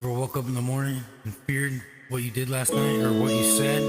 Ever woke up in the morning and feared what you did last night or what you said?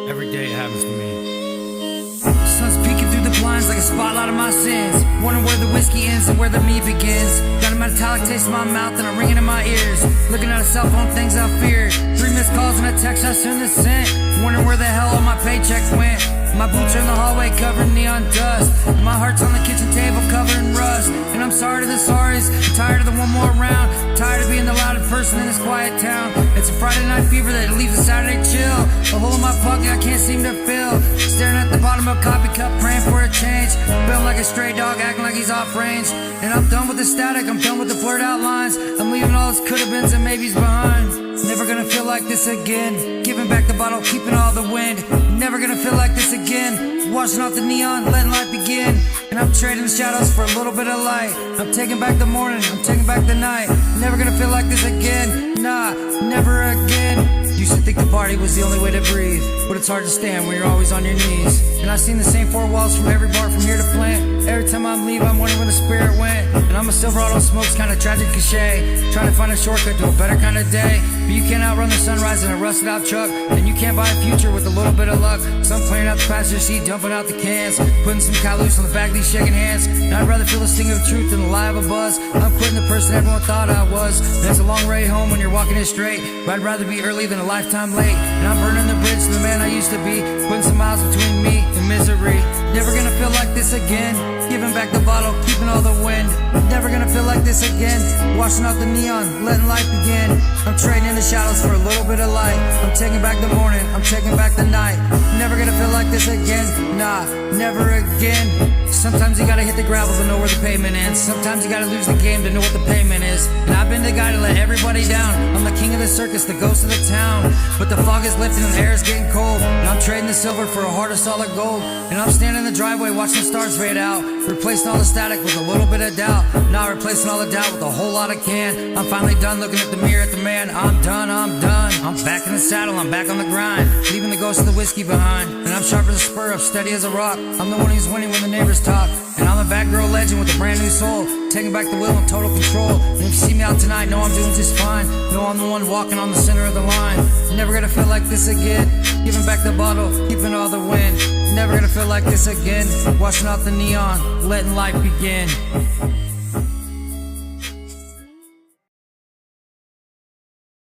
Every day it happens to me. Sun's peeking through the blinds like a spotlight of my sins. Wondering where the whiskey ends and where the meat begins. Got a metallic taste in my mouth and a ringing in my ears. Looking at a cell phone, things I feared. 3 missed calls and a text I soon have sent. Wondering where the hell all my paychecks went. My boots are in the hallway covered in neon dust. And my heart's on the kitchen table covered in rust. And I'm sorry to the sorries, I'm tired of the one more round. Tired of being the loudest person in this quiet town. It's a Friday night fever that leaves a Saturday chill. A hole in my pocket I can't seem to fill. Staring at the bottom of a coffee cup praying for a change. Feeling like a stray dog acting like he's off range. And I'm done with the static, I'm done with the blurred out lines. I'm leaving all those coulda beens and maybes behind. Never gonna feel like this again. Giving back the bottle, keeping all the wind. Never gonna feel like this again. Washing off the neon, letting life begin. And I'm trading the shadows for a little bit of light. I'm taking back the morning, I'm taking back the night. Never gonna feel like this again. Nah, never again. Used to think the party was the only way to breathe, but it's hard to stand when you're always on your knees. And I've seen the same four walls from every bar from here to Flint. Every time I leave, I'm wondering where the spirit went. And I'm a Silverado smokes kind of tragic cliche, trying to find a shortcut to a better kind of day. But you can't outrun the sunrise in a rusted out truck, and you can't buy a future with a little bit of luck. So I'm clearing out the passenger seat, dumping out the cans, putting some caloos on the back of these shaking hands. And I'd rather feel the sting of the truth than the lie of a buzz. I'm quitting the person everyone thought I was. There's a long way home when you're walking it straight, but I'd rather be early than a lifetime late. And I'm burning the bridge to the man I used to be, putting some miles between me and misery. Never gonna feel like this again. Giving back the bottle, keeping all the wind. Never gonna feel like this again. Washing off the neon, letting life begin. I'm trading in the shadows for a little bit of light. I'm taking back the morning, I'm taking back the night. Never gonna feel like this again. Nah, never again. Sometimes you gotta hit the gravel to know where the pavement ends. Sometimes you gotta lose the game to know what the payment is. And I've been the guy to let everybody down. I'm the king of the circus, the ghost of the town. But the fog is lifting and the air is getting cold. And I'm trading the silver for a heart of solid gold. And I'm standing in the driveway watching the stars fade out, replacing all the static with a little bit of doubt. Now replacing all the doubt with a whole lot of can. I'm finally done looking at the mirror at the man. I'm done, I'm done. I'm back in the saddle, I'm back on the grind, leaving the ghost of the whiskey behind. And I'm sharp as a spur, up steady as a rock. I'm the one who's winning when the neighbors talk. And I'm a back girl legend with a brand new soul, taking back the wheel and total control. And if you see me out tonight, know I'm doing just fine. Know I'm the one walking on the center of the line. Never gonna feel like this again. Giving back the bottle, keeping all the wind. Never gonna feel like this again. Washing off the neon, letting life begin.